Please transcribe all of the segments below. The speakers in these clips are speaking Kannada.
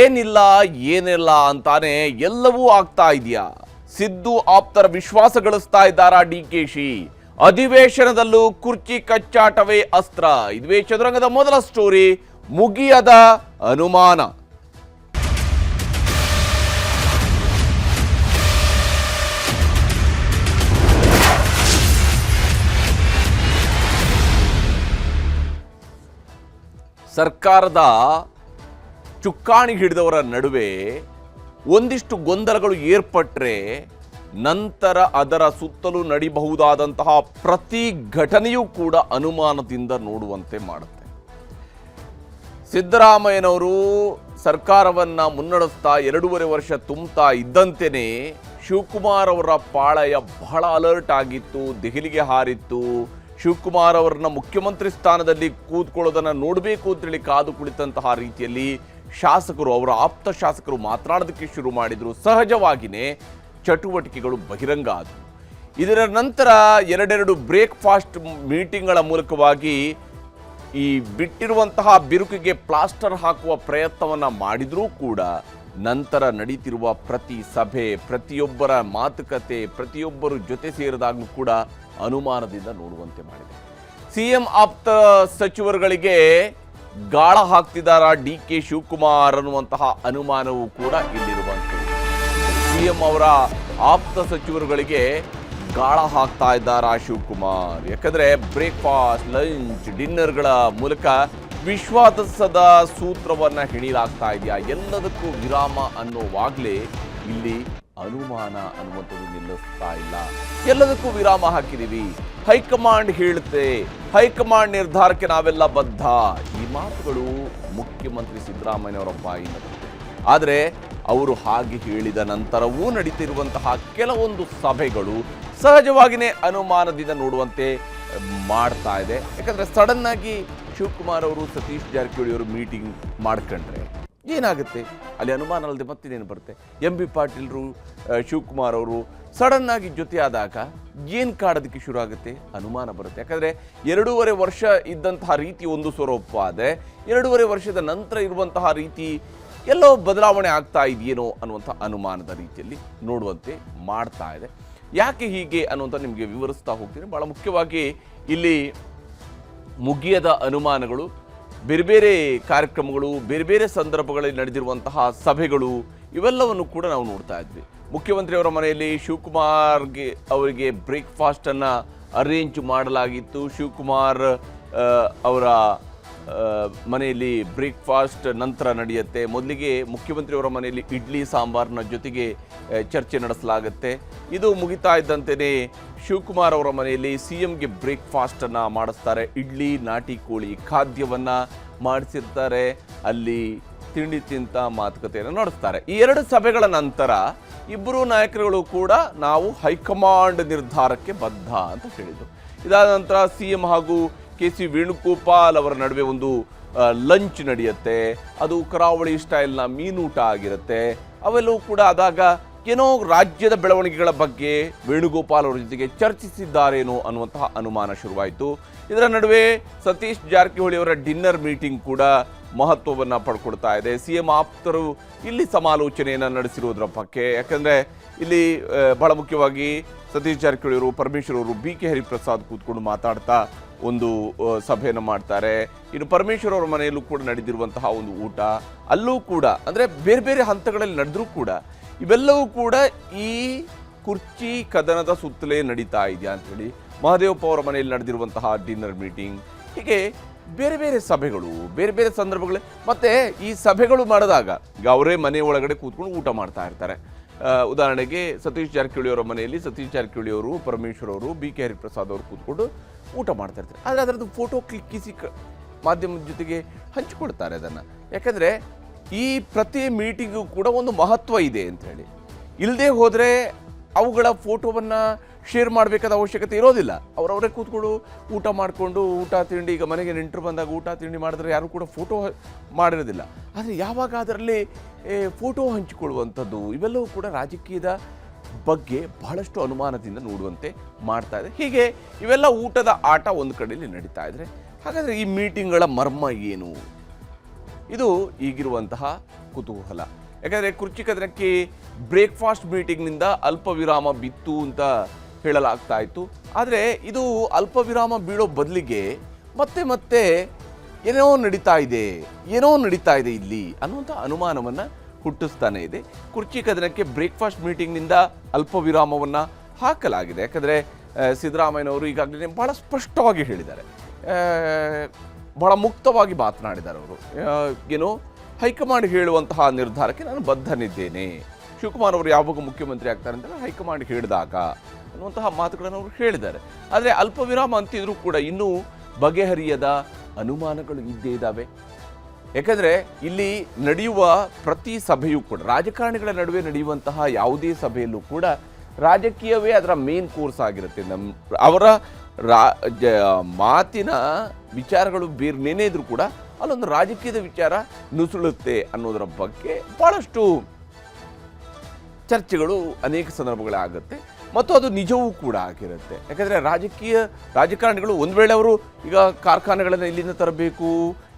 ಏನಿಲ್ಲ ಅಂತಾನೆ ಎಲ್ಲವೂ ಆಗ್ತಾ ಇದೆಯಾ? ಸಿದ್ದು ಆಪ್ತರ ವಿಶ್ವಾಸ ಗಳಿಸ್ತಾ ಇದ್ದಾರಾ ಡಿಕೆಶಿ? ಅಧಿವೇಶನದಲ್ಲೂ ಕುರ್ಚಿ ಕಚ್ಚಾಟವೇ ಅಸ್ತ್ರ. ಇದುವೇ ಚದುರಂಗದ ಮೊದಲ ಸ್ಟೋರಿ, ಮುಗಿಯದ ಅನುಮಾನ. ಸರ್ಕಾರದ ಚುಕ್ಕಾಣಿ ಹಿಡಿದವರ ನಡುವೆ ಒಂದಿಷ್ಟು ಗೊಂದಲಗಳು ಏರ್ಪಟ್ಟರೆ ನಂತರ ಅದರ ಸುತ್ತಲೂ ನಡಿಬಹುದಾದಂತಹ ಪ್ರತಿ ಘಟನೆಯೂ ಕೂಡ ಅನುಮಾನದಿಂದ ನೋಡುವಂತೆ ಮಾಡುತ್ತೆ. ಸಿದ್ದರಾಮಯ್ಯನವರು ಸರ್ಕಾರವನ್ನು ಮುನ್ನಡೆಸ್ತಾ 2.5 ವರ್ಷ ತುಂಬುತ್ತಾ ಇದ್ದಂತೆಯೇ ಶಿವಕುಮಾರ್ ಅವರ ಪಾಳಯ ಬಹಳ ಅಲರ್ಟ್ ಆಗಿತ್ತು, ದೆಹಲಿಗೆ ಹಾರಿತ್ತು. ಶಿವಕುಮಾರ್ ಅವರನ್ನ ಮುಖ್ಯಮಂತ್ರಿ ಸ್ಥಾನದಲ್ಲಿ ಕೂತ್ಕೊಳ್ಳೋದನ್ನು ನೋಡಬೇಕು ಅಂತೇಳಿ ಕಾದು ಕುಳಿತಂತಹ ರೀತಿಯಲ್ಲಿ ಶಾಸಕರು, ಅವರ ಆಪ್ತ ಶಾಸಕರು ಮಾತನಾಡೋದಕ್ಕೆ ಶುರು ಮಾಡಿದರು. ಸಹಜವಾಗಿಯೇ ಚಟುವಟಿಕೆಗಳು ಬಹಿರಂಗ ಆದವು. ಇದರ ನಂತರ ಎರಡೆರಡು ಬ್ರೇಕ್ಫಾಸ್ಟ್ ಮೀಟಿಂಗ್ಗಳ ಮೂಲಕವಾಗಿ ಈ ಬಿಟ್ಟಿರುವಂತಹ ಬಿರುಕಿಗೆ ಪ್ಲಾಸ್ಟರ್ ಹಾಕುವ ಪ್ರಯತ್ನವನ್ನು ಮಾಡಿದರೂ ಕೂಡ ನಂತರ ನಡೀತಿರುವ ಪ್ರತಿ ಸಭೆ, ಪ್ರತಿಯೊಬ್ಬರ ಮಾತುಕತೆ, ಪ್ರತಿಯೊಬ್ಬರು ಜೊತೆ ಸೇರಿದಾಗಲೂ ಕೂಡ ಅನುಮಾನದಿಂದ ನೋಡುವಂತೆ ಮಾಡಿದೆ. ಸಿಎಂ ಆಪ್ತ ಸಚಿವರುಗಳಿಗೆ ಗಾಳ ಹಾಕ್ತಿದ್ದಾರ ಡಿಕೆ ಶಿವಕುಮಾರ್ ಅನ್ನುವಂತಹ ಅನುಮಾನವೂ ಕೂಡ ಇಲ್ಲಿರುವಂಥದ್ದು. ಸಿಎಂ ಅವರ ಆಪ್ತ ಸಚಿವರುಗಳಿಗೆ ಗಾಳ ಹಾಕ್ತಾ ಇದ್ದಾರಾ ಶಿವಕುಮಾರ್? ಯಾಕಂದ್ರೆ ಬ್ರೇಕ್ಫಾಸ್ಟ್, ಲಂಚ್, ಡಿನ್ನರ್ಗಳ ಮೂಲಕ ವಿಶ್ವಾಸದ ಸೂತ್ರವನ್ನ ಹಿಡಿಯಲಾಗ್ತಾ ಇದೆಯಾ? ಎಲ್ಲದಕ್ಕೂ ವಿರಾಮ ಅನ್ನೋವಾಗಲೇ ಇಲ್ಲಿ ಅನುಮಾನ ಅನ್ನುವಂಥದ್ದು ನಿಲ್ಲಿಸ್ತಾ ಇಲ್ಲ. ಎಲ್ಲದಕ್ಕೂ ವಿರಾಮ ಹಾಕಿದೀವಿ, ಹೈಕಮಾಂಡ್ ಹೇಳುತ್ತೆ, ಹೈಕಮಾಂಡ್ ನಿರ್ಧಾರಕ್ಕೆ ನಾವೆಲ್ಲ ಬದ್ಧ. ಈ ಮಾತುಗಳು ಮುಖ್ಯಮಂತ್ರಿ ಸಿದ್ದರಾಮಯ್ಯನವರ ಬಾಯಿಂದ ಬಂದಿದೆ. ಆದರೆ ಅವರು ಹಾಗೆ ಹೇಳಿದ ನಂತರವೂ ನಡೀತಿರುವಂತಹ ಕೆಲವೊಂದು ಸಭೆಗಳು ಸಹಜವಾಗಿಯೇ ಅನುಮಾನದಿಂದ ನೋಡುವಂತೆ ಮಾಡ್ತಾ ಇದೆ. ಯಾಕಂದರೆ ಸಡನ್ ಆಗಿ ಶಿವಕುಮಾರ್ ಅವರು ಸತೀಶ್ ಜಾರಕಿಹೊಳಿ ಅವರು ಮೀಟಿಂಗ್ ಮಾಡ್ಕೊಂಡ್ರೆ ಏನಾಗುತ್ತೆ? ಅಲ್ಲಿ ಅನುಮಾನ ಅಲ್ಲದೆ ಮತ್ತೇನೇನು ಬರುತ್ತೆ? MB ಪಾಟೀಲ್ರು, ಶಿವಕುಮಾರ್ ಅವರು ಸಡನ್ ಆಗಿ ಜೊತೆ ಆದಾಗ ಏನು ಕಾಡೋದಕ್ಕೆ ಶುರು ಆಗುತ್ತೆ? ಅನುಮಾನ ಬರುತ್ತೆ. ಯಾಕಂದರೆ 2.5 ವರ್ಷ ಇದ್ದಂತಹ ರೀತಿ ಒಂದು ಸ್ವರೂಪ ಆದರೆ 2.5 ವರ್ಷದ ನಂತರ ಇರುವಂತಹ ರೀತಿ ಎಲ್ಲೋ ಬದಲಾವಣೆ ಆಗ್ತಾ ಇದೆಯೇನೋ ಅನ್ನುವಂಥ ಅನುಮಾನದ ರೀತಿಯಲ್ಲಿ ನೋಡುವಂತೆ ಮಾಡ್ತಾ ಇದೆ. ಯಾಕೆ ಹೀಗೆ ಅನ್ನುವಂಥ ನಿಮಗೆ ವಿವರಿಸ್ತಾ ಹೋಗ್ತೀನಿ. ಭಾಳ ಮುಖ್ಯವಾಗಿ ಇಲ್ಲಿ ಮುಗಿಯದ ಅನುಮಾನಗಳು, ಬೇರೆ ಬೇರೆ ಕಾರ್ಯಕ್ರಮಗಳು, ಬೇರೆ ಬೇರೆ ಸಂದರ್ಭಗಳಲ್ಲಿ ನಡೆದಿರುವಂತಹ ಸಭೆಗಳು, ಇವೆಲ್ಲವನ್ನು ಕೂಡ ನಾವು ನೋಡ್ತಾ ಇದ್ವಿ. ಮುಖ್ಯಮಂತ್ರಿಯವರ ಮನೆಯಲ್ಲಿ ಶಿವಕುಮಾರ್ಗೆ ಅವರಿಗೆ ಬ್ರೇಕ್ಫಾಸ್ಟನ್ನು ಅರೇಂಜ್ ಮಾಡಲಾಗಿತ್ತು. ಶಿವಕುಮಾರ್ ಅವರ ಮನೆಯಲ್ಲಿ ಬ್ರೇಕ್ಫಾಸ್ಟ್ ನಂತರ ನಡೆಯುತ್ತೆ. ಮೊದಲಿಗೆ ಮುಖ್ಯಮಂತ್ರಿಯವರ ಮನೆಯಲ್ಲಿ ಇಡ್ಲಿ ಸಾಂಬಾರಿನ ಜೊತೆಗೆ ಚರ್ಚೆ ನಡೆಸಲಾಗುತ್ತೆ. ಇದು ಮುಗಿತಾ ಇದ್ದಂತೆಯೇ ಶಿವಕುಮಾರ್ ಅವರ ಮನೆಯಲ್ಲಿ CMಗೆ ಬ್ರೇಕ್ಫಾಸ್ಟನ್ನು ಮಾಡಿಸ್ತಾರೆ. ಇಡ್ಲಿ, ನಾಟಿ ಕೋಳಿ ಖಾದ್ಯವನ್ನು ಮಾಡಿಸಿರ್ತಾರೆ. ಅಲ್ಲಿ ತಿಂಡಿ ತಿಂತ ಮಾತುಕತೆಯನ್ನು ನಡೆಸ್ತಾರೆ. ಈ 2 ಸಭೆಗಳ ನಂತರ ಇಬ್ಬರು ನಾಯಕರುಗಳು ಕೂಡ ನಾವು ಹೈಕಮಾಂಡ್ ನಿರ್ಧಾರಕ್ಕೆ ಬದ್ಧ ಅಂತ ಹೇಳಿದರು. ಇದಾದ ನಂತರ CM ಹಾಗೂ KC ವೇಣುಗೋಪಾಲ್ ಅವರ ನಡುವೆ ಒಂದು ಲಂಚ್ ನಡೆಯುತ್ತೆ. ಅದು ಕರಾವಳಿ ಸ್ಟೈಲ್ನ ಮೀನೂಟ ಆಗಿರುತ್ತೆ. ಅವೆಲ್ಲವೂ ಕೂಡ ಆದಾಗ ಏನೋ ರಾಜ್ಯದ ಬೆಳವಣಿಗೆಗಳ ಬಗ್ಗೆ ವೇಣುಗೋಪಾಲ್ ಅವರ ಜೊತೆಗೆ ಚರ್ಚಿಸಿದ್ದಾರೇನೋ ಅನ್ನುವಂತಹ ಅನುಮಾನ ಶುರುವಾಯಿತು. ಇದರ ನಡುವೆ ಸತೀಶ್ ಜಾರಕಿಹೊಳಿ ಅವರ ಡಿನ್ನರ್ ಮೀಟಿಂಗ್ ಕೂಡ ಮಹತ್ವವನ್ನು ಪಡ್ಕೊಡ್ತಾ ಇದೆ. CM ಆಪ್ತರು ಇಲ್ಲಿ ಸಮಾಲೋಚನೆಯನ್ನು ನಡೆಸಿರೋದ್ರ ಬಗ್ಗೆ. ಯಾಕಂದರೆ ಇಲ್ಲಿ ಬಹಳ ಮುಖ್ಯವಾಗಿ ಸತೀಶ್ ಜಾರಕಿಹೊಳಿ ಅವರು, ಪರಮೇಶ್ವರ್ ಅವರು, BK ಹರಿಪ್ರಸಾದ್ ಕೂತ್ಕೊಂಡು ಮಾತಾಡ್ತಾ ಒಂದು ಸಭೆಯನ್ನು ಮಾಡ್ತಾರೆ. ಇನ್ನು ಪರಮೇಶ್ವರ್ ಅವರ ಮನೆಯಲ್ಲೂ ಕೂಡ ನಡೆದಿರುವಂತಹ ಒಂದು ಊಟ, ಅಲ್ಲೂ ಕೂಡ ಅಂದರೆ ಬೇರೆ ಬೇರೆ ಹಂತಗಳಲ್ಲಿ ನಡೆದರೂ ಕೂಡ ಇವೆಲ್ಲವೂ ಕೂಡ ಈ ಕುರ್ಚಿ ಕದನದ ಸುತ್ತಲೇ ನಡೀತಾ ಇದೆಯಾ ಅಂಥೇಳಿ ಮಹದೇವಪ್ಪ ಅವರ ಮನೆಯಲ್ಲಿ ನಡೆದಿರುವಂತಹ ಡಿನ್ನರ್ ಮೀಟಿಂಗ್, ಹೀಗೆ ಬೇರೆ ಬೇರೆ ಸಭೆಗಳು, ಬೇರೆ ಬೇರೆ ಸಂದರ್ಭಗಳು. ಮತ್ತು ಈ ಸಭೆಗಳು ಮಾಡಿದಾಗ ಈಗ ಅವರೇ ಮನೆ ಒಳಗಡೆ ಕೂತ್ಕೊಂಡು ಊಟ ಮಾಡ್ತಾ ಇರ್ತಾರೆ. ಉದಾಹರಣೆಗೆ ಸತೀಶ್ ಜಾರಕಿಹೊಳಿ ಅವರ ಮನೆಯಲ್ಲಿ ಸತೀಶ್ ಜಾರಕಿಹೊಳಿ ಅವರು, ಪರಮೇಶ್ವರ್ ಅವರು, BK ಹರಿಪ್ರಸಾದ್ ಅವರು ಕೂತ್ಕೊಂಡು ಊಟ ಮಾಡ್ತಾ ಇರ್ತಾರೆ. ಆದರೆ ಅದರದ್ದು ಫೋಟೋ ಕ್ಲಿಕ್ಕಿಸಿ ಮಾಧ್ಯಮದ ಜೊತೆಗೆ ಹಂಚಿಕೊಡ್ತಾರೆ ಅದನ್ನು. ಯಾಕಂದರೆ ಈ ಪ್ರತಿ ಮೀಟಿಂಗು ಕೂಡ ಒಂದು ಮಹತ್ವ ಇದೆ ಅಂಥೇಳಿ. ಇಲ್ಲದೆ ಹೋದರೆ ಅವುಗಳ ಫೋಟೋವನ್ನು ಶೇರ್ ಮಾಡಬೇಕಾದ ಅವಶ್ಯಕತೆ ಇರೋದಿಲ್ಲ. ಅವರವರೇ ಕೂತ್ಕೊಂಡು ಊಟ ಮಾಡಿಕೊಂಡು, ಊಟ ತಿಂಡಿ, ಈಗ ಮನೆಗೆ ನೆಂಟರು ಬಂದಾಗ ಊಟ ತಿಂಡಿ ಮಾಡಿದ್ರೆ ಯಾರು ಕೂಡ ಫೋಟೋ ಮಾಡಿರೋದಿಲ್ಲ. ಆದರೆ ಯಾವಾಗ ಅದರಲ್ಲಿ ಫೋಟೋ ಹಂಚಿಕೊಳ್ಳುವಂಥದ್ದು, ಇವೆಲ್ಲವೂ ಕೂಡ ರಾಜಕೀಯದ ಬಗ್ಗೆ ಬಹಳಷ್ಟು ಅನುಮಾನದಿಂದ ನೋಡುವಂತೆ ಮಾಡ್ತಾ ಇದೆ. ಹೀಗೆ ಇವೆಲ್ಲ ಊಟದ ಆಟ ಒಂದು ಕಡೆಯಲ್ಲಿ ನಡೀತಾ ಇದ್ರೆ, ಹಾಗಾದರೆ ಈ ಮೀಟಿಂಗ್ಗಳ ಮರ್ಮ ಏನು? ಇದು ಈಗಿರುವಂತಹ ಕುತೂಹಲ. ಯಾಕಂದರೆ ಕುರ್ಚಿ ಕದನಕ್ಕೆ ಬ್ರೇಕ್ಫಾಸ್ಟ್ ಮೀಟಿಂಗ್ನಿಂದ ಅಲ್ಪ ವಿರಾಮ ಬಿತ್ತು ಅಂತ ಹೇಳಲಾಗ್ತಾ ಇತ್ತು. ಆದರೆ ಇದು ಅಲ್ಪ ವಿರಾಮ ಬೀಳೋ ಬದಲಿಗೆ ಮತ್ತೆ ಮತ್ತೆ ಏನೋ ನಡೀತಾ ಇದೆ ಇಲ್ಲಿ ಅನ್ನುವಂಥ ಅನುಮಾನವನ್ನು ಹುಟ್ಟಿಸ್ತಾನೆ ಇದೆ. ಕುರ್ಚಿ ಕದನಕ್ಕೆ ಬ್ರೇಕ್ಫಾಸ್ಟ್ ಮೀಟಿಂಗ್ನಿಂದ ಅಲ್ಪ ವಿರಾಮವನ್ನು ಹಾಕಲಾಗಿದೆ. ಯಾಕಂದರೆ ಸಿದ್ದರಾಮಯ್ಯನವರು ಈಗಾಗಲೇ ಭಾಳ ಸ್ಪಷ್ಟವಾಗಿ ಹೇಳಿದ್ದಾರೆ, ಭಾಳ ಮುಕ್ತವಾಗಿ ಮಾತನಾಡಿದ್ದಾರೆ. ಅವರು ಏನು ಹೈಕಮಾಂಡ್ ಹೇಳುವಂತಹ ನಿರ್ಧಾರಕ್ಕೆ ನಾನು ಬದ್ಧನಿದ್ದೇನೆ. ಶಿವಕುಮಾರ್ ಅವರು ಯಾವಾಗ ಮುಖ್ಯಮಂತ್ರಿ ಆಗ್ತಾರೆ ಅಂತ ಹೈಕಮಾಂಡ್ ಹೇಳಿದಾಗ ಅನ್ನುವಂತಹ ಮಾತುಗಳನ್ನು ಅವರು ಹೇಳಿದ್ದಾರೆ. ಆದರೆ ಅಲ್ಪ ವಿರಾಮ ಅಂತಿದ್ರೂ ಕೂಡ ಇನ್ನೂ ಬಗೆಹರಿಯದ ಅನುಮಾನಗಳು ಇದ್ದೇ ಇದ್ದಾವೆ. ಯಾಕಂದರೆ ಇಲ್ಲಿ ನಡೆಯುವ ಪ್ರತಿ ಸಭೆಯೂ ಕೂಡ ರಾಜಕಾರಣಿಗಳ ನಡುವೆ ನಡೆಯುವಂತಹ ಯಾವುದೇ ಸಭೆಯಲ್ಲೂ ಕೂಡ ರಾಜಕೀಯವೇ ಅದರ ಮೇನ್ ಕೋರ್ಸ್ ಆಗಿರುತ್ತೆ. ಅವರ ಮಾತಿನ ವಿಚಾರಗಳು ಬೇರೆನೇ ಇದ್ರೂ ಕೂಡ ಅಲ್ಲೊಂದು ರಾಜಕೀಯದ ವಿಚಾರ ನುಸುಳುತ್ತೆ ಅನ್ನೋದರ ಬಗ್ಗೆ ಭಾಳಷ್ಟು ಚರ್ಚೆಗಳು ಅನೇಕ ಸಂದರ್ಭಗಳಾಗುತ್ತೆ ಮತ್ತು ಅದು ನಿಜವೂ ಕೂಡ ಆಗಿರುತ್ತೆ. ಯಾಕಂದರೆ ರಾಜಕಾರಣಿಗಳು ಒಂದು ವೇಳೆ ಅವರು ಈಗ ಕಾರ್ಖಾನೆಗಳನ್ನು ಇಲ್ಲಿಂದ ತರಬೇಕು,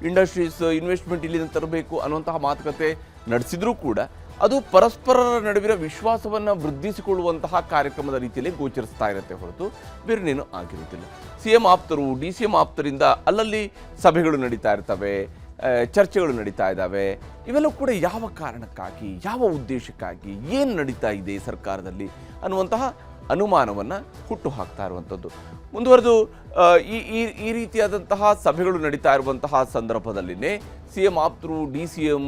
ಇಂಡಸ್ಟ್ರೀಸ್ ಇನ್ವೆಸ್ಟ್ಮೆಂಟ್ ಇಲ್ಲಿಂದ ತರಬೇಕು ಅನ್ನುವಂತಹ ಮಾತುಕತೆ ನಡೆಸಿದ್ರೂ ಕೂಡ ಅದು ಪರಸ್ಪರರ ನಡುವಿನ ವಿಶ್ವಾಸವನ್ನು ವೃದ್ಧಿಸಿಕೊಳ್ಳುವಂತಹ ಕಾರ್ಯಕ್ರಮದ ರೀತಿಯಲ್ಲಿ ಗೋಚರಿಸ್ತಾ ಇರುತ್ತೆ ಹೊರತು ಬೇರೆನೇನು ಆಗಿರುತ್ತಿಲ್ಲ. CM ಆಪ್ತರು DCM ಆಪ್ತರಿಂದ ಅಲ್ಲಲ್ಲಿ ಸಭೆಗಳು ನಡೀತಾ ಇರ್ತವೆ, ಚರ್ಚೆಗಳು ನಡೀತಾ ಇದ್ದಾವೆ. ಇವೆಲ್ಲವೂ ಕೂಡ ಯಾವ ಕಾರಣಕ್ಕಾಗಿ, ಯಾವ ಉದ್ದೇಶಕ್ಕಾಗಿ, ಏನು ನಡೀತಾ ಇದೆ ಸರ್ಕಾರದಲ್ಲಿ ಅನ್ನುವಂತಹ ಅನುಮಾನವನ್ನು ಹುಟ್ಟು ಹಾಕ್ತಾ ಇರುವಂಥದ್ದು. ಮುಂದುವರೆದು ಈ ರೀತಿಯಾದಂತಹ ಸಭೆಗಳು ನಡೀತಾ ಇರುವಂತಹ ಸಂದರ್ಭದಲ್ಲಿನೇ CM ಆಪ್ತರು DCM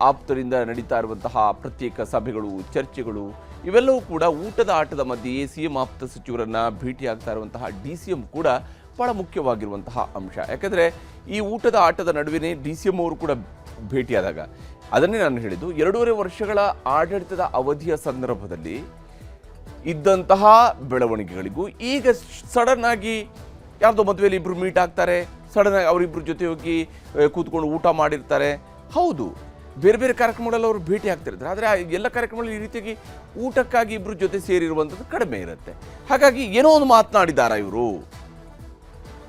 ಆಪ್ತರಿಂದ ನಡೀತಾ ಇರುವಂತಹ ಪ್ರತ್ಯೇಕ ಸಭೆಗಳು, ಚರ್ಚೆಗಳು ಇವೆಲ್ಲವೂ ಕೂಡ ಊಟದ ಆಟದ ಮಧ್ಯೆಯೇ CM ಆಪ್ತ ಸಚಿವರನ್ನು ಭೇಟಿಯಾಗ್ತಾ ಇರುವಂತಹ DCM ಕೂಡ ಭಾಳ ಮುಖ್ಯವಾಗಿರುವಂತಹ ಅಂಶ. ಯಾಕಂದರೆ ಈ ಊಟದ ಆಟದ ನಡುವೆ DCM ಅವರು ಕೂಡ ಭೇಟಿಯಾದಾಗ ಅದನ್ನೇ ನಾನು ಹೇಳಿದ್ದು, 2.5 ವರ್ಷಗಳ ಆಡಳಿತದ ಅವಧಿಯ ಸಂದರ್ಭದಲ್ಲಿ ಇದ್ದಂತಹ ಬೆಳವಣಿಗೆಗಳಿಗೂ ಈಗ ಸಡನ್ ಆಗಿ ಯಾವುದೋ ಮದುವೆಯಲ್ಲಿ ಇಬ್ಬರು ಮೀಟ್ ಆಗ್ತಾರೆ, ಸಡನ್ ಆಗಿ ಅವರಿಬ್ಬರು ಜೊತೆ ಹೋಗಿ ಕೂತ್ಕೊಂಡು ಊಟ ಮಾಡಿರ್ತಾರೆ. ಹೌದು, ಬೇರೆ ಬೇರೆ ಕಾರ್ಯಕ್ರಮಗಳಲ್ಲಿ ಅವರು ಭೇಟಿ ಆಗ್ತಿರ್ತಾರೆ. ಆದರೆ ಎಲ್ಲ ಕಾರ್ಯಕ್ರಮಗಳಲ್ಲಿ ಈ ರೀತಿಯಾಗಿ ಊಟಕ್ಕಾಗಿ ಇಬ್ಬರು ಜೊತೆ ಸೇರಿರುವಂಥದ್ದು ಕಡಿಮೆ ಇರುತ್ತೆ. ಹಾಗಾಗಿ ಏನೋ ಒಂದು ಮಾತನಾಡಿದಾರಾ ಇವರು,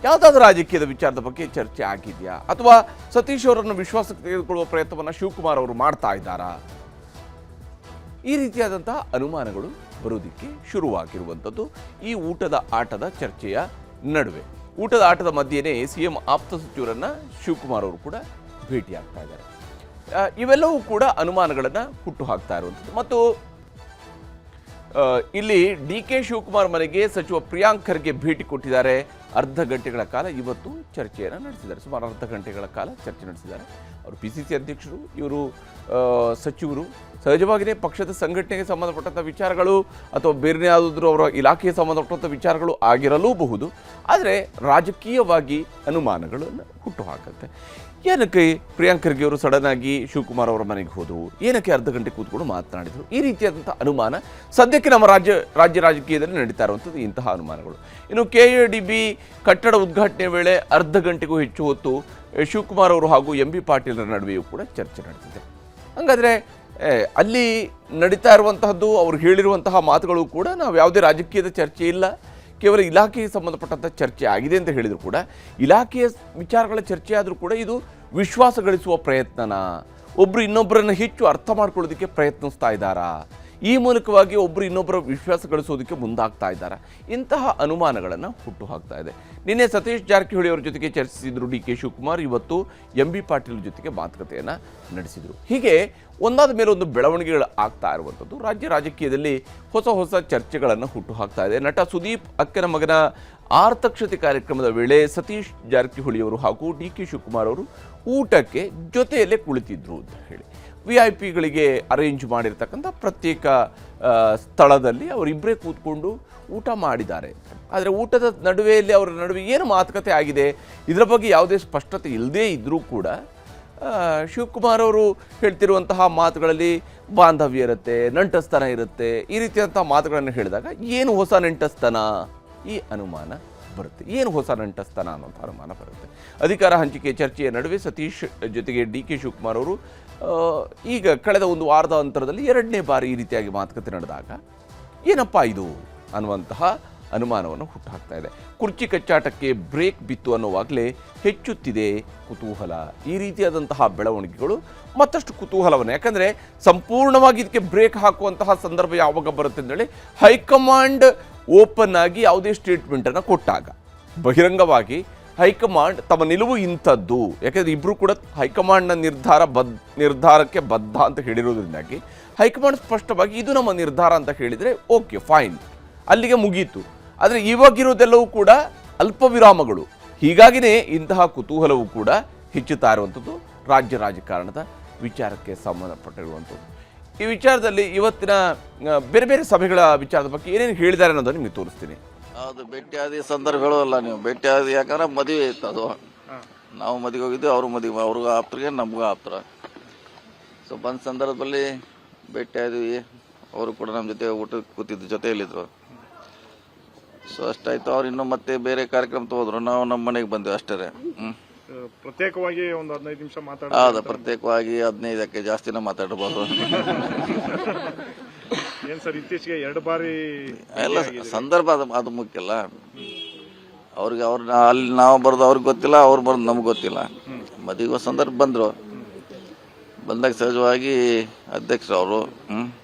ಯಾವುದಾದ್ರೂ ರಾಜಕೀಯದ ವಿಚಾರದ ಬಗ್ಗೆ ಚರ್ಚೆ ಆಗಿದೆಯಾ, ಅಥವಾ ಸತೀಶ್ ಅವರನ್ನು ವಿಶ್ವಾಸಕ್ಕೆ ತೆಗೆದುಕೊಳ್ಳುವ ಪ್ರಯತ್ನವನ್ನು ಶಿವಕುಮಾರ್ ಅವರು ಮಾಡ್ತಾ ಇದ್ದಾರಾ, ಈ ರೀತಿಯಾದಂತಹ ಅನುಮಾನಗಳು ಬರೋದಕ್ಕೆ ಶುರುವಾಗಿರುವಂಥದ್ದು ಈ ಊಟದ ಆಟದ ಚರ್ಚೆಯ ನಡುವೆ. ಊಟದ ಆಟದ ಮಧ್ಯೆಯೇ CM ಆಪ್ತ ಸಚಿವರನ್ನು ಶಿವಕುಮಾರ್ ಅವರು ಕೂಡ ಭೇಟಿಯಾಗ್ತಾ ಇದ್ದಾರೆ. ಇವೆಲ್ಲವೂ ಕೂಡ ಅನುಮಾನಗಳನ್ನು ಹುಟ್ಟು ಹಾಕ್ತಾ ಇರುವಂಥದ್ದು. ಮತ್ತು ಇಲ್ಲಿ DK ಶಿವಕುಮಾರ್ ಮನೆಗೆ ಸಚಿವ ಪ್ರಿಯಾಂಕ್ ಖರ್ಗೆ ಭೇಟಿ ಕೊಟ್ಟಿದ್ದಾರೆ. ಅರ್ಧ ಗಂಟೆಗಳ ಕಾಲ ಇವತ್ತು ಚರ್ಚೆಯನ್ನು ನಡೆಸಿದ್ದಾರೆ. ಸುಮಾರು ಅರ್ಧ ಗಂಟೆಗಳ ಕಾಲ ಚರ್ಚೆ ನಡೆಸಿದ್ದಾರೆ. ಅವರು PCC ಅಧ್ಯಕ್ಷರು, ಇವರು ಸಚಿವರು. ಸಹಜವಾಗಿಯೇ ಪಕ್ಷದ ಸಂಘಟನೆಗೆ ಸಂಬಂಧಪಟ್ಟಂಥ ವಿಚಾರಗಳು ಅಥವಾ ಬೇರೆ ಯಾವುದಾದ್ರೂ ಅವರ ಇಲಾಖೆಗೆ ಸಂಬಂಧಪಟ್ಟಂಥ ವಿಚಾರಗಳು ಆಗಿರಲೂಬಹುದು. ಆದರೆ ರಾಜಕೀಯವಾಗಿ ಅನುಮಾನಗಳನ್ನು ಹುಟ್ಟು ಹಾಕುತ್ತೆ. ಏನಕ್ಕೆ ಪ್ರಿಯಾಂಕ್ ಖರ್ಗೆ ಅವರು ಸಡನ್ ಆಗಿ ಶಿವಕುಮಾರ್ ಅವರ ಮನೆಗೆ ಹೋದರು, ಏನಕ್ಕೆ ಅರ್ಧ ಗಂಟೆ ಕೂತ್ಕೊಂಡು ಮಾತನಾಡಿದರು, ಈ ರೀತಿಯಾದಂಥ ಅನುಮಾನ ಸದ್ಯಕ್ಕೆ ನಮ್ಮ ರಾಜ್ಯ ರಾಜಕೀಯದಲ್ಲಿ ನಡೀತಾ ಇರುವಂಥದ್ದು ಇಂತಹ ಅನುಮಾನಗಳು. ಇನ್ನು KADB ಕಟ್ಟಡ ಉದ್ಘಾಟನೆ ವೇಳೆ ಅರ್ಧ ಗಂಟೆಗೂ ಹೆಚ್ಚು ಹೊತ್ತು ಶಿವಕುಮಾರ್ ಅವರು ಹಾಗೂ MB ಪಾಟೀಲರ ನಡುವೆಯೂ ಕೂಡ ಚರ್ಚೆ ನಡೆದಿದೆ. ಹಾಗಾದರೆ ಅಲ್ಲಿ ನಡೀತಾ ಇರುವಂತಹದ್ದು, ಅವರು ಹೇಳಿರುವಂತಹ ಮಾತುಗಳು ಕೂಡ ನಾವು ಯಾವುದೇ ರಾಜಕೀಯದ ಚರ್ಚೆ ಇಲ್ಲ, ಕೇವಲ ಇಲಾಖೆಗೆ ಸಂಬಂಧಪಟ್ಟಂಥ ಚರ್ಚೆ ಆಗಿದೆ ಅಂತ ಹೇಳಿದರೂ ಕೂಡ, ಇಲಾಖೆಯ ವಿಚಾರಗಳ ಚರ್ಚೆ ಆದರೂ ಕೂಡ ಇದು ವಿಶ್ವಾಸ ಗಳಿಸುವ ಪ್ರಯತ್ನನ, ಒಬ್ಬರು ಇನ್ನೊಬ್ಬರನ್ನು ಹೆಚ್ಚು ಅರ್ಥ ಮಾಡ್ಕೊಳ್ಳೋದಕ್ಕೆ ಪ್ರಯತ್ನಿಸ್ತಾ ಇದ್ದಾರಾ, ಈ ಮೂಲಕವಾಗಿ ಒಬ್ಬರು ಇನ್ನೊಬ್ಬರ ವಿಶ್ವಾಸ ಗಳಿಸೋದಕ್ಕೆ ಮುಂದಾಗ್ತಾ ಇದ್ದಾರೆ, ಇಂತಹ ಅನುಮಾನಗಳನ್ನು ಹುಟ್ಟು ಹಾಕ್ತಾ ಇದೆ. ನಿನ್ನೆ ಸತೀಶ್ ಜಾರಕಿಹೊಳಿ ಅವರ ಜೊತೆಗೆ ಚರ್ಚಿಸಿದರು DK ಶಿವಕುಮಾರ್, ಇವತ್ತು MB ಪಾಟೀಲ್ ಜೊತೆಗೆ ಮಾತುಕತೆಯನ್ನು ನಡೆಸಿದರು. ಹೀಗೆ ಒಂದಾದ ಮೇಲೆ ಒಂದು ಬೆಳವಣಿಗೆಗಳು ಆಗ್ತಾ ಇರುವಂಥದ್ದು ರಾಜ್ಯ ರಾಜಕೀಯದಲ್ಲಿ ಹೊಸ ಚರ್ಚೆಗಳನ್ನು ಹುಟ್ಟು ಹಾಕ್ತಾ ಇದೆ. ನಟ ಸುದೀಪ್ ಅಕ್ಕನ ಮಗನ ಆರ್ತಕ್ಷತೆ ಕಾರ್ಯಕ್ರಮದ ವೇಳೆ ಸತೀಶ್ ಜಾರಕಿಹೊಳಿಯವರು ಹಾಗೂ DK ಶಿವಕುಮಾರ್ ಅವರು ಊಟಕ್ಕೆ ಜೊತೆಯಲ್ಲೇ ಕುಳಿತಿದ್ರು ಅಂತ ಹೇಳಿ VIP ಅರೇಂಜ್ ಮಾಡಿರ್ತಕ್ಕಂಥ ಪ್ರತ್ಯೇಕ ಸ್ಥಳದಲ್ಲಿ ಅವರಿಬ್ಬರೇ ಕೂತ್ಕೊಂಡು ಊಟ ಮಾಡಿದ್ದಾರೆ. ಆದರೆ ಊಟದ ನಡುವೆಯಲ್ಲಿ ಅವರ ನಡುವೆ ಏನು ಮಾತುಕತೆ ಆಗಿದೆ ಇದರ ಬಗ್ಗೆ ಯಾವುದೇ ಸ್ಪಷ್ಟತೆ ಇಲ್ಲದೇ ಇದ್ದರೂ ಕೂಡ ಶಿವಕುಮಾರ್ ಅವರು ಹೇಳ್ತಿರುವಂತಹ ಮಾತುಗಳಲ್ಲಿ ಬಾಂಧವ್ಯ ಇರುತ್ತೆ, ನಂಟಸ್ತನ ಇರುತ್ತೆ. ಈ ರೀತಿಯಾದಂಥ ಮಾತುಗಳನ್ನು ಹೇಳಿದಾಗ ಏನು ಹೊಸ ನಂಟಸ್ತನ, ಈ ಅನುಮಾನ ಬರುತ್ತೆ. ಏನು ಹೊಸ ನಂಟಸ್ತನ ಅನ್ನೋಂಥ ಅನುಮಾನ ಬರುತ್ತೆ. ಅಧಿಕಾರ ಹಂಚಿಕೆ ಚರ್ಚೆಯ ನಡುವೆ ಸತೀಶ್ ಜೊತೆಗೆ DK ಶಿವಕುಮಾರ್ ಅವರು ಈಗ ಕಳೆದ ಒಂದು ವಾರದ ಅಂತರದಲ್ಲಿ 2ನೇ ಬಾರಿ ಈ ರೀತಿಯಾಗಿ ಮಾತುಕತೆ ನಡೆದಾಗ ಏನಪ್ಪ ಇದು ಅನ್ನುವಂತಹ ಅನುಮಾನವನ್ನು ಹುಟ್ಟುಹಾಕ್ತಾ ಇದೆ. ಕುರ್ಚಿ ಕಚ್ಚಾಟಕ್ಕೆ ಬ್ರೇಕ್ ಬಿತ್ತು ಅನ್ನುವಾಗಲೇ ಹೆಚ್ಚುತ್ತಿದೆ ಕುತೂಹಲ. ಈ ರೀತಿಯಾದಂತಹ ಬೆಳವಣಿಗೆಗಳು ಮತ್ತಷ್ಟು ಕುತೂಹಲವನ್ನು, ಯಾಕಂದರೆ ಸಂಪೂರ್ಣವಾಗಿ ಇದಕ್ಕೆ ಬ್ರೇಕ್ ಹಾಕುವಂತಹ ಸಂದರ್ಭ ಯಾವಾಗ ಬರುತ್ತೆ ಅಂತೇಳಿ ಹೈಕಮಾಂಡ್ ಓಪನ್ ಆಗಿ ಯಾವುದೇ ಸ್ಟೇಟ್ಮೆಂಟನ್ನು ಕೊಟ್ಟಾಗ, ಬಹಿರಂಗವಾಗಿ ಹೈಕಮಾಂಡ್ ತಮ್ಮ ನಿಲುವು ಇಂಥದ್ದು, ಯಾಕೆಂದರೆ ಇಬ್ಬರು ಕೂಡ ಹೈಕಮಾಂಡ್ನ ನಿರ್ಧಾರಕ್ಕೆ ಬದ್ಧ ಅಂತ ಹೇಳಿರೋದ್ರಿಂದಾಗಿ ಹೈಕಮಾಂಡ್ ಸ್ಪಷ್ಟವಾಗಿ ಇದು ನಮ್ಮ ನಿರ್ಧಾರ ಅಂತ ಹೇಳಿದರೆ ಓಕೆ ಫೈನ್, ಅಲ್ಲಿಗೆ ಮುಗೀತು. ಆದರೆ ಇವಾಗಿರೋದೆಲ್ಲವೂ ಕೂಡ ಅಲ್ಪ ವಿರಾಮಗಳು. ಹೀಗಾಗಿಯೇ ಇಂತಹ ಕುತೂಹಲವು ಕೂಡ ಹೆಚ್ಚುತ್ತಾ ಇರುವಂಥದ್ದು ರಾಜ್ಯ ರಾಜಕಾರಣದ ವಿಚಾರಕ್ಕೆ ಸಂಬಂಧಪಟ್ಟಿರುವಂಥದ್ದು. ಈ ವಿಚಾರದಲ್ಲಿ ಇವತ್ತಿನ ಬೇರೆ ಬೇರೆ ಸಭೆಗಳ ವಿಚಾರದ ಬಗ್ಗೆ ಏನೇನು ಹೇಳಿದ್ದಾರೆ ಅನ್ನೋದನ್ನು ನಿಮಗೆ ತೋರಿಸ್ತೀನಿ. ಹೌದು, ಭೇಟಿಯಾದಿ ಸಂದರ್ಭಗಳು ಅಲ್ಲ, ನೀವು ಭೇಟಿಯಾದಿ ಯಾಕಂದ್ರೆ ಮದುವೆ ಇತ್ತು. ಅದು ನಾವು ಮದುವೆ ಹೋಗಿದ್ವಿ, ಅವರು ಮದುವೆ, ಅವ್ರಿಗೂ ಆಪ್ತರಿಗೆ ನಮಗೂ ಆಪ್ತರ. ಸೊ ಬಂದ ಸಂದರ್ಭದಲ್ಲಿ ಭೇಟಿಯಾದ್ವಿ. ಅವರು ಕೂಡ ನಮ್ಮ ಜೊತೆ ಊಟ ಕೂತಿದ್ದ ಜೊತೆಯಲ್ಲಿದ್ದರು. ಸೊ ಅಷ್ಟಾಯ್ತು. ಅವ್ರು ಇನ್ನೂ ಮತ್ತೆ ಬೇರೆ ಕಾರ್ಯಕ್ರಮ ತಗೋದ್ರು, ನಾವು ನಮ್ಮ ಮನೆಗೆ ಬಂದ್ವಿ ಅಷ್ಟೇ. ಪ್ರತ್ಯೇಕವಾಗಿ ಒಂದು 15 ನಿಮಿಷ ಹೌದು, ಪ್ರತ್ಯೇಕವಾಗಿ 15ಕ್ಕೆ ಜಾಸ್ತಿನ ಮಾತಾಡಬಹುದು. ಏನ್ ಸರ್ ಇತ್ತೀಚೆಗೆ 2 ಬಾರಿ ಎಲ್ಲ ಸಂದರ್ಭ ಅದು ಮುಖ್ಯ ಅಲ್ಲ. ಅವ್ರಿಗೆ ಅಲ್ಲಿ ನಾವು ಬರೋದು ಅವ್ರಿಗೆ ಗೊತ್ತಿಲ್ಲ, ಅವ್ರು ಬರೋದು ನಮ್ಗೆ ಗೊತ್ತಿಲ್ಲ. ಮದುವೆ ಸಂದರ್ಭ ಬಂದಾಗ ಸಹಜವಾಗಿ ಅಧ್ಯಕ್ಷರು ಅವರು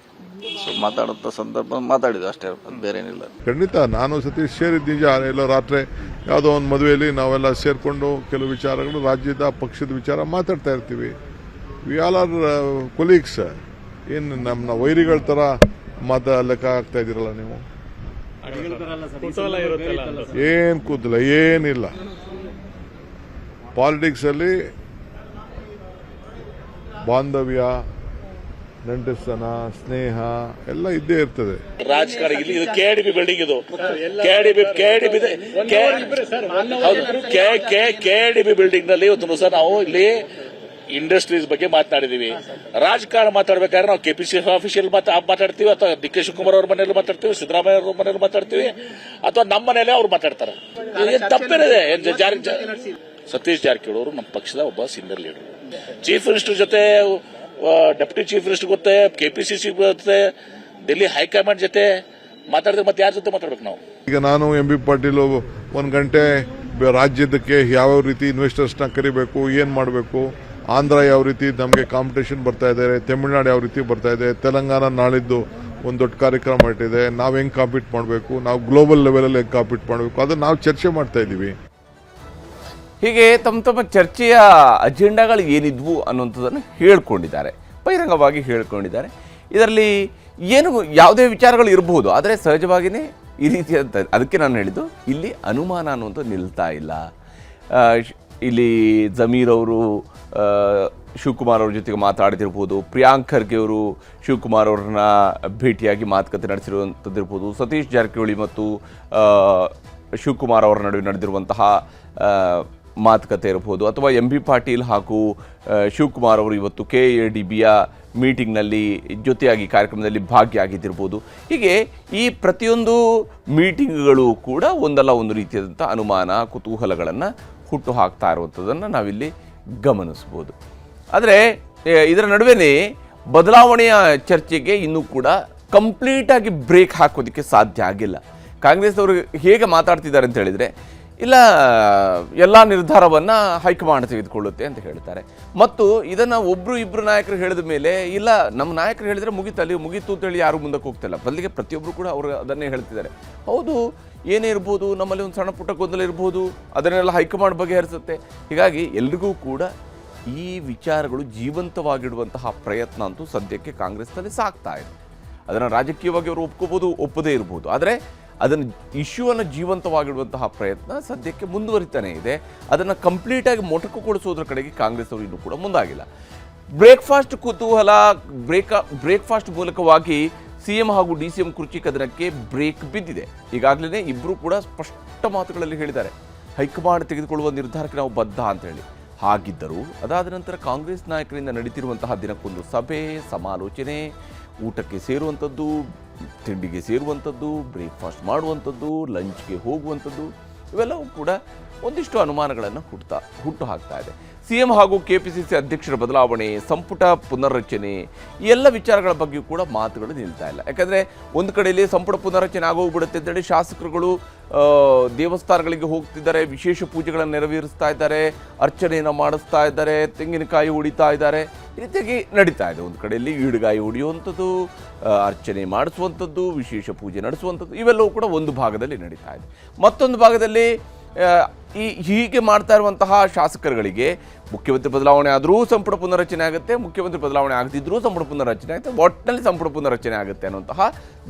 ಸೊ ಮಾತಾಡುತ್ತ ಸಂದರ್ಭ ಮಾತಾಡಿದ್ವಿ ಅಷ್ಟೇ, ಬೇರೆ ಏನಿಲ್ಲ. ಖಂಡಿತ ನಾನು ಸತೀಶ್ ಸೇರಿದ್ದು ನಿಜ. ಎಲ್ಲ ರಾತ್ರಿ ಯಾವುದೋ ಒಂದು ಮದುವೆಯಲ್ಲಿ ನಾವೆಲ್ಲ ಸೇರಿಕೊಂಡು ಕೆಲವು ವಿಚಾರಗಳು, ರಾಜ್ಯದ ಪಕ್ಷದ ವಿಚಾರ ಮಾತಾಡ್ತಾ ಇರ್ತೀವಿ. We all are colleagues. ಏನು ನಮ್ಮ ವೈರಿಗಳ ಥರ ಲೆಕ್ಕ ಆಗ್ತಾ ಇದ್ದೀರಲ್ಲ ನೀವು. ಏನು ಕೂದಲ ಏನಿಲ್ಲ. ಪಾಲಿಟಿಕ್ಸಲ್ಲಿ ಬಾಂಧವ್ಯ, ನಂಟಸ್ತನ, ಸ್ನೇಹ ಎಲ್ಲ ಇದ್ದೇ ಇರ್ತದೆ. ರಾಜಕಾರಣ ಇದು ಕೆಡಿಬಿ ಬಿಲ್ಡಿಂಗ್, ಇದು ಕೆಡಿಬಿ ಬಿಲ್ಡಿಂಗ್ ನಲ್ಲಿ ಇವತ್ತು ಸರ್ ನಾವು ಇಲ್ಲಿ ಇಂಡಸ್ಟ್ರೀಸ್ ಬಗ್ಗೆ ಮಾತನಾಡಿದೀವಿ. ರಾಜಕಾರಣ ಮಾತಾಡ್ಬೇಕಾದ್ರೆ ನಾವು ಕೆಪಿಸಿ ಆಫೀಸಿಯಲ್ಲಿ ಮಾತಾಡ್ತೀವಿ, ಅಥವಾ ಡಿ ಕೆ ಶಿವಕುಮಾರ್ ಅವ್ರ ಮನೆಯಲ್ಲಿ ಮಾತಾಡ್ತೀವಿ, ಸಿದ್ದರಾಮಯ್ಯ ಅವ್ರ ಮನೆಯಲ್ಲಿ ಮಾತಾಡ್ತೀವಿ, ಅಥವಾ ನಮ್ಮ ಮನೆಯಲ್ಲೇ ಅವ್ರು ಮಾತಾಡ್ತಾರೆ. ತಪ್ಪೇನಿದೆ? ಸತೀಶ್ ಜಾರಕಿಹೊಳಿ ಅವರು ನಮ್ಮ ಪಕ್ಷದ ಒಬ್ಬ ಸೀನಿಯರ್ ಲೀಡರ್. ಚೀಫ್ ಮಿನಿಸ್ಟರ್ ಜೊತೆ, ಡೆಪ್ಯೂಟಿ ಚೀಫ್ ಮಿನಿಸ್ಟರ್ ಗೊತ್ತೆ, ಕೆಪಿಸಿಸಿ ಗೊತ್ತೆ, ಡೆಲ್ಲಿ ಹೈಕಮಾಂಡ್ ಜೊತೆ ಮಾತಾಡಿದ್ರೆ ಮತ್ತೆ ಯಾರ ಜೊತೆ ಮಾತಾಡ್ಬೇಕು ನಾವು? ಈಗ ನಾನು ಎಂ ಬಿ ಪಾಟೀಲ್ 1 ಗಂಟೆ ರಾಜ್ಯದಕ್ಕೆ ಯಾವ್ಯಾವ ರೀತಿ ಇನ್ವೆಸ್ಟರ್ಸ್ನ ಕರಿಬೇಕು, ಏನು ಮಾಡಬೇಕು, ಆಂಧ್ರ ಯಾವ ರೀತಿ ನಮಗೆ ಕಾಂಪಿಟೇಷನ್ ಬರ್ತಾ ಇದೆ, ತಮಿಳುನಾಡು ಯಾವ ರೀತಿ ಬರ್ತಾ ಇದೆ, ತೆಲಂಗಾಣ ನಾಳಿದ್ದು ಒಂದು ದೊಡ್ಡ ಕಾರ್ಯಕ್ರಮ ಇಟ್ಟಿದೆ, ನಾವು ಹೆಂಗೆ ಕಾಂಪೀಟ್ ಮಾಡಬೇಕು, ನಾವು ಗ್ಲೋಬಲ್ ಲೆವೆಲಲ್ಲಿ ಹೆಂಗೆ ಕಾಂಪೀಟ್ ಮಾಡಬೇಕು, ಅದನ್ನು ನಾವು ಚರ್ಚೆ ಮಾಡ್ತಾ ಇದ್ದೀವಿ. ಹೀಗೆ ತಮ್ಮ ಚರ್ಚೆಯ ಅಜೆಂಡಾಗಳು ಏನಿದ್ವು ಅನ್ನುವಂಥದ್ದನ್ನು ಹೇಳ್ಕೊಂಡಿದ್ದಾರೆ, ಬಹಿರಂಗವಾಗಿ ಹೇಳ್ಕೊಂಡಿದ್ದಾರೆ. ಇದರಲ್ಲಿ ಏನು ಯಾವುದೇ ವಿಚಾರಗಳು ಇರಬಹುದು, ಆದರೆ ಸಹಜವಾಗಿಯೇ ಈ ರೀತಿಯಾದಂಥ, ಅದಕ್ಕೆ ನಾನು ಹೇಳಿದ್ದು ಇಲ್ಲಿ ಅನುಮಾನ ಅನ್ನುವಂಥದ್ದು ನಿಲ್ತಾ ಇಲ್ಲ. ಇಲ್ಲಿ ಜಮೀರ್ ಅವರು ಶಿವಕುಮಾರ್ ಅವ್ರ ಜೊತೆಗೆ ಮಾತಾಡ್ತಿರ್ಬೋದು, ಪ್ರಿಯಾಂಕ್ ಖರ್ಗೆ ಅವರು ಶಿವಕುಮಾರ್ ಅವ್ರನ್ನ ಭೇಟಿಯಾಗಿ ಮಾತುಕತೆ ನಡೆಸಿರುವಂಥದ್ದಿರ್ಬೋದು, ಸತೀಶ್ ಜಾರಕಿಹೊಳಿ ಮತ್ತು ಶಿವಕುಮಾರ್ ಅವರ ನಡುವೆ ನಡೆದಿರುವಂತಹ ಮಾತುಕತೆ ಇರಬಹುದು, ಅಥವಾ ಎಂ ಬಿ ಪಾಟೀಲ್ ಹಾಗೂ ಶಿವಕುಮಾರ್ ಅವರು ಇವತ್ತು KADBಯ ಮೀಟಿಂಗ್ನಲ್ಲಿ ಜೊತೆಯಾಗಿ ಕಾರ್ಯಕ್ರಮದಲ್ಲಿ ಭಾಗಿಯಾಗಿದ್ದಿರ್ಬೋದು. ಹೀಗೆ ಈ ಪ್ರತಿಯೊಂದು ಮೀಟಿಂಗ್ಗಳು ಕೂಡ ಒಂದಲ್ಲ ಒಂದು ರೀತಿಯಾದಂಥ ಅನುಮಾನ, ಕುತೂಹಲಗಳನ್ನು ಹುಟ್ಟು ಹಾಕ್ತಾ ಇರುವಂಥದ್ದನ್ನು ನಾವಿಲ್ಲಿ ಗಮನಿಸ್ಬೋದು. ಆದರೆ ಇದರ ನಡುವೆ ಬದಲಾವಣೆಯ ಚರ್ಚೆಗೆ ಇನ್ನೂ ಕೂಡ ಕಂಪ್ಲೀಟಾಗಿ ಬ್ರೇಕ್ ಹಾಕೋದಕ್ಕೆ ಸಾಧ್ಯ ಆಗಿಲ್ಲ. ಕಾಂಗ್ರೆಸ್ನವರು ಹೇಗೆ ಮಾತಾಡ್ತಿದ್ದಾರೆ ಅಂತ ಹೇಳಿದರೆ, ಇಲ್ಲ ಎಲ್ಲ ನಿರ್ಧಾರವನ್ನು ಹೈಕಮಾಂಡ್ ತೆಗೆದುಕೊಳ್ಳುತ್ತೆ ಅಂತ ಹೇಳ್ತಾರೆ. ಮತ್ತು ಇದನ್ನು ಇಬ್ಬರು ನಾಯಕರು ಹೇಳಿದ ಮೇಲೆ, ಇಲ್ಲ ನಮ್ಮ ನಾಯಕರು ಹೇಳಿದರೆ ಮುಗೀತು ಅಂತೇಳಿ ಯಾರು ಮುಂದಕ್ಕೆ ಹೋಗ್ತಿಲ್ಲ. ಬದಲಿಗೆ ಪ್ರತಿಯೊಬ್ಬರು ಕೂಡ ಅವರು ಅದನ್ನೇ ಹೇಳ್ತಿದ್ದಾರೆ. ಹೌದು, ಏನೇ ಇರ್ಬೋದು, ನಮ್ಮಲ್ಲಿ ಒಂದು ಸಣ್ಣ ಪುಟ್ಟ ಗೊಂದಲ ಇರ್ಬೋದು, ಅದನ್ನೆಲ್ಲ ಹೈಕಮಾಂಡ್ ಬಗೆಹರಿಸುತ್ತೆ. ಹೀಗಾಗಿ ಎಲ್ರಿಗೂ ಕೂಡ ಈ ವಿಚಾರಗಳು ಜೀವಂತವಾಗಿಡುವಂತಹ ಪ್ರಯತ್ನ ಅಂತೂ ಸದ್ಯಕ್ಕೆ ಕಾಂಗ್ರೆಸ್ನಲ್ಲಿ ಸಾಗ್ತಾ ಇದೆ. ಅದನ್ನು ರಾಜಕೀಯವಾಗಿ ಅವರು ಒಪ್ಕೋಬೋದು, ಒಪ್ಪದೇ ಇರ್ಬೋದು, ಆದರೆ ಅದನ್ನು ಇಶ್ಯೂವನ್ನು ಜೀವಂತವಾಗಿಡುವಂತಹ ಪ್ರಯತ್ನ ಸದ್ಯಕ್ಕೆ ಮುಂದುವರಿತಾನೇ ಇದೆ. ಅದನ್ನು ಕಂಪ್ಲೀಟಾಗಿ ಮೊಟಕುಗೊಳಿಸೋದ್ರ ಕಡೆಗೆ ಕಾಂಗ್ರೆಸ್ ಅವರು ಇನ್ನೂ ಕೂಡ ಮುಂದಾಗಿಲ್ಲ. ಬ್ರೇಕ್ಫಾಸ್ಟ್ ಕುತೂಹಲ, ಬ್ರೇಕ್ಫಾಸ್ಟ್ ಮೂಲಕವಾಗಿ CM ಹಾಗೂ DCM ಕುರ್ಚಿ ಕದನಕ್ಕೆ ಬ್ರೇಕ್ ಬಿದ್ದಿದೆ. ಈಗಾಗಲೇ ಇಬ್ಬರು ಕೂಡ ಸ್ಪಷ್ಟ ಮಾತುಗಳಲ್ಲಿ ಹೇಳಿದ್ದಾರೆ, ಹೈಕಮಾಂಡ್ ತೆಗೆದುಕೊಳ್ಳುವ ನಿರ್ಧಾರಕ್ಕೆ ನಾವು ಬದ್ಧ ಅಂತ ಹೇಳಿ. ಹಾಗಿದ್ದರೂ ಅದಾದ ನಂತರ ಕಾಂಗ್ರೆಸ್ ನಾಯಕರಿಂದ ನಡೀತಿರುವಂತಹ ದಿನಕ್ಕೊಂದು ಸಭೆ, ಸಮಾಲೋಚನೆ, ಊಟಕ್ಕೆ ಸೇರುವಂಥದ್ದು, ತಿಂಡಿಗೆ ಸೇರುವಂಥದ್ದು, ಬ್ರೇಕ್ಫಾಸ್ಟ್ ಮಾಡುವಂಥದ್ದು, ಲಂಚ್ಗೆ ಹೋಗುವಂಥದ್ದು, ಇವೆಲ್ಲವೂ ಕೂಡ ಒಂದಿಷ್ಟು ಅನುಮಾನಗಳನ್ನು ಹುಟ್ಟು ಹಾಕ್ತಾ ಇದೆ. ಸಿಎಂ ಹಾಗೂ ಕೆಪಿಸಿಸಿ ಅಧ್ಯಕ್ಷರ ಬದಲಾವಣೆ, ಸಂಪುಟ ಪುನರ್ರಚನೆ ಈ ಎಲ್ಲ ವಿಚಾರಗಳ ಬಗ್ಗೆಯೂ ಕೂಡ ಮಾತುಗಳು ನಿಲ್ತಾ ಇಲ್ಲ. ಯಾಕಂದರೆ ಒಂದು ಕಡೆಯಲ್ಲಿ ಸಂಪುಟ ಪುನರ್ರಚನೆ ಆಗೋಗ್ಬಿಡುತ್ತೆ ಅಂತೇಳಿ ಶಾಸಕರುಗಳು ದೇವಸ್ಥಾನಗಳಿಗೆ ಹೋಗ್ತಿದ್ದಾರೆ, ವಿಶೇಷ ಪೂಜೆಗಳನ್ನು ನೆರವೇರಿಸ್ತಾ ಇದ್ದಾರೆ, ಅರ್ಚನೆಯನ್ನು ಮಾಡಿಸ್ತಾ ಇದ್ದಾರೆ, ತೆಂಗಿನಕಾಯಿ ಹೊಡಿತಾ ಇದ್ದಾರೆ. ಈ ರೀತಿಯಾಗಿ ನಡೀತಾ ಇದೆ. ಒಂದು ಕಡೆಯಲ್ಲಿ ಈಡುಗಾಯಿ ಹೊಡೆಯುವಂಥದ್ದು, ಅರ್ಚನೆ ಮಾಡಿಸುವಂಥದ್ದು, ವಿಶೇಷ ಪೂಜೆ ನಡೆಸುವಂಥದ್ದು ಇವೆಲ್ಲವೂ ಕೂಡ ಒಂದು ಭಾಗದಲ್ಲಿ ನಡೀತಾ ಇದೆ. ಮತ್ತೊಂದು ಭಾಗದಲ್ಲಿ ಹೀಗೆ ಮಾಡ್ತಾ ಇರುವಂತಹ ಶಾಸಕರುಗಳಿಗೆ ಮುಖ್ಯಮಂತ್ರಿ ಬದಲಾವಣೆ ಆದರೂ ಸಂಪುಟ ಪುನರ್ರಚನೆ ಆಗುತ್ತೆ, ಮುಖ್ಯಮಂತ್ರಿ ಬದಲಾವಣೆ ಆಗದಿದ್ದರೂ ಸಂಪುಟ ಪುನರ್ರಚನೆ ಆಗುತ್ತೆ, ಒಟ್ಟಿನಲ್ಲಿ ಸಂಪುಟ ಪುನರ್ರಚನೆ ಆಗುತ್ತೆ ಅನ್ನುವಂತಹ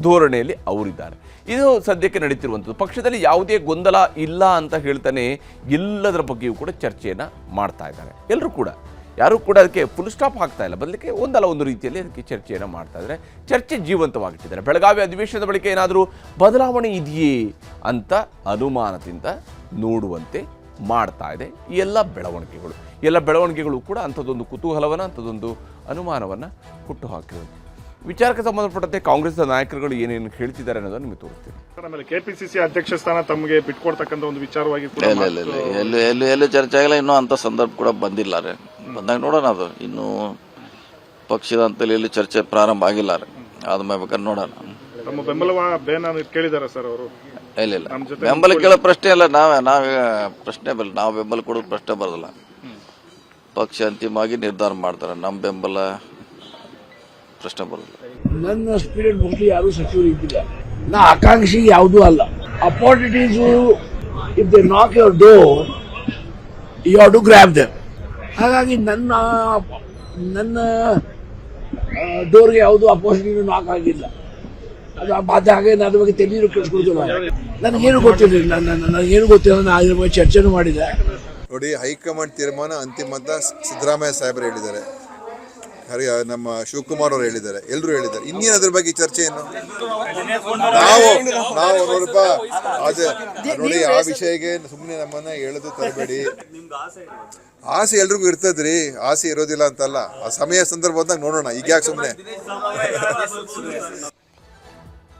ಧೋರಣೆಯಲ್ಲಿ ಅವರಿದ್ದಾರೆ. ಇದು ಸದ್ಯಕ್ಕೆ ನಡೀತಿರುವಂಥದ್ದು. ಪಕ್ಷದಲ್ಲಿ ಯಾವುದೇ ಗೊಂದಲ ಇಲ್ಲ ಅಂತ ಹೇಳ್ತಾನೆ ಎಲ್ಲದರ ಬಗ್ಗೆಯೂ ಕೂಡ ಚರ್ಚೆಯನ್ನು ಮಾಡ್ತಾ ಇದ್ದಾರೆ. ಎಲ್ಲರೂ ಕೂಡ ಯಾರೂ ಕೂಡ ಅದಕ್ಕೆ ಫುಲ್ ಸ್ಟಾಪ್ ಆಗ್ತಾ ಇಲ್ಲ, ಬದಲಿಗೆ ಒಂದಲ್ಲ ಒಂದು ರೀತಿಯಲ್ಲಿ ಅದಕ್ಕೆ ಚರ್ಚೆಯನ್ನು ಮಾಡ್ತಾ ಇದ್ದಾರೆ. ಚರ್ಚೆ ಜೀವಂತವಾಗಿಟ್ಟಿದ್ದಾರೆ. ಬೆಳಗಾವಿ ಅಧಿವೇಶನದ ಬಳಿಕ ಏನಾದರೂ ಬದಲಾವಣೆ ಇದೆಯೇ ಅಂತ ಅನುಮಾನದಿಂದ ನೋಡುವಂತೆ ಮಾಡ್ತಾ ಇದೆ ಈ ಎಲ್ಲ ಬೆಳವಣಿಗೆಗಳು ಕೂಡ ಅಂಥದ್ದೊಂದು ಕುತೂಹಲವನ್ನು, ಅಂಥದ್ದೊಂದು ಅನುಮಾನವನ್ನು ಹುಟ್ಟುಹಾಕಿರುವಂತೆ. ವಿಚಾರಕ್ಕೆ ಸಂಬಂಧಪಟ್ಟಂತೆ ಕಾಂಗ್ರೆಸ್ನ ನಾಯಕರುಗಳು ಏನೇನು ಹೇಳ್ತಿದ್ದಾರೆ ಅನ್ನೋದನ್ನು ನಿಮಗೆ ತೋರಿಸ್ತೀನಿ. ಆಮೇಲೆ ಕೆಪಿಸಿಸಿ ಅಧ್ಯಕ್ಷ ಸ್ಥಾನ ತಮಗೆ ಬಿಟ್ಕೊಡ್ತಕ್ಕಂಥ ಒಂದು ವಿಚಾರವಾಗಿ ಕೂಡ ಎಲ್ಲೂ ಚರ್ಚೆ ಆಗಿಲ್ಲ. ಇನ್ನೂ ಅಂತ ಸಂದರ್ಭ ಕೂಡ ಬಂದಿಲ್ಲ ರೀ. ಬಂದಾಗ ನೋಡೋಣ. ಅದು ಇನ್ನೂ ಪಕ್ಷದ ಅಂತಲ್ಲಿ ಎಲ್ಲಿ ಚರ್ಚೆ ಪ್ರಾರಂಭ ಆಗಿಲ್ಲ ರೀ. ಆದ್ಮೇಲೆ ಬೇಕಾದ್ರೆ ನೋಡೋಣ. ತಮ್ಮ ಬೆಂಬಲ ಬೇನ ಕೇಳಿದಾರೆ ಸರ್ ಅವರು? ಇಲ್ಲ ಬೆಂಬಲ ಕೇಳೋ ಪ್ರಶ್ನೆ ಇಲ್ಲ. ನಾವೇ ಪ್ರಶ್ನೆ ಬರಲ್ಲ. ನಾವು ಬೆಂಬಲ ಕೊಡೋದು ಪ್ರಶ್ನೆ ಬರೋದಿಲ್ಲ. ಪಕ್ಷ ಅಂತಿಮವಾಗಿ ನಿರ್ಧಾರ ಮಾಡ್ತಾರೆ. ನಮ್ಮ ಬೆಂಬಲ ಪ್ರಶ್ನೆ ಬರೋದಿಲ್ಲ. ನನ್ನ ಸ್ಪಿರಿಟ್ ಮುಖ್ಯ ಯಾರು ಸಚಿವರು ಇದ್ದಿಲ್ಲ. ನಾ ಆಕಾಂಕ್ಷಿ ಯಾವುದೂ ಅಲ್ಲ. Opportunities if they knock your door you have to grab them. ಹಾಗಾಗಿ ನನ್ನ ಡೋರ್ಗೆ ಯಾವುದು ಅಪಾರ್ಚುನಿಟಿ ನಾಕ್ ಆಗಿಲ್ಲ. ಅದು ಬಾಧ್ಯ ಹಾಗೆ ನಾನು ಅದ್ರ ಬಗ್ಗೆ ತೆಲೀರು ಕೇಳಿಸ್ಕೊಳ್ತಿಲ್ಲ. ನನಗೇನು ಗೊತ್ತಿರಲಿಲ್ಲ. ನನಗೇನು ಗೊತ್ತಿಲ್ಲ. ನಾನು ಅದ್ರ ಬಗ್ಗೆ ಚರ್ಚೆನೂ ಮಾಡಿದೆ. ನೋಡಿ, ಹೈಕಮಾಂಡ್ ತೀರ್ಮಾನ ಅಂತಿಮ ಅಂತ ಸಿದ್ದರಾಮಯ್ಯ ಸಾಹೇಬರು ಹೇಳಿದ್ದಾರೆ, ನಮ್ಮ ಶಿವಕುಮಾರ್ ಅವರು ಹೇಳಿದ್ದಾರೆ, ಎಲ್ಲರೂ ಹೇಳಿದ್ದಾರೆ. ಇನ್ನೇನು ಅದ್ರ ಬಗ್ಗೆ ಚರ್ಚೆ ಏನು? ನಾವು ನೋಡಪ್ಪ, ಅದು ನೋಡಿ, ಆ ವಿಷಯಕ್ಕೆ ಸುಮ್ಮನೆ ನಮ್ಮನ್ನ ಎಳೆದು ತರಬೇಡಿ. ಆಸೆ ಎಲ್ರಿಗೂ ಇರ್ತದ್ರಿ, ಆಸೆ ಇರೋದಿಲ್ಲ ಅಂತಲ್ಲ. ಆ ಸಮಯ ಸಂದರ್ಭ ಬಂದಾಗ ನೋಡೋಣ. ಈಗ ಯಾಕೆ ಸುಮ್ಮನೆ?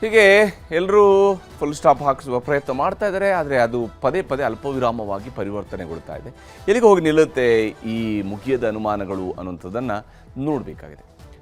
ಹೀಗೆ ಎಲ್ಲರೂ ಫುಲ್ ಸ್ಟಾಪ್ ಹಾಕಿಸುವ ಪ್ರಯತ್ನ ಮಾಡ್ತಾ ಇದ್ದಾರೆ. ಆದರೆ ಅದು ಪದೇ ಪದೇ ಅಲ್ಪವಿರಾಮವಾಗಿ ಪರಿವರ್ತನೆಗೊಳ್ತಾ ಇದೆ. ಎಲ್ಲಿಗೆ ಹೋಗಿ ನಿಲ್ಲುತ್ತೆ ಈ ಮುಗಿಯದ ಅನುಮಾನಗಳು ಅನ್ನುವಂಥದ್ದನ್ನು ನೋಡಬೇಕಾಗಿದೆ.